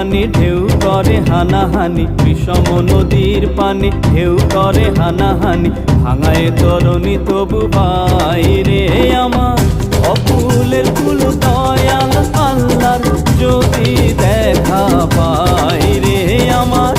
পানি ঢেউ করে হানাহানি, বিষম নদীর পানি ঢেউ করে হানাহানি, ভাঙায় তরণী তবু বাইরে আমার অকুলের কুল দয়াল আল্লাহর যদি দেখা পাই রে আমার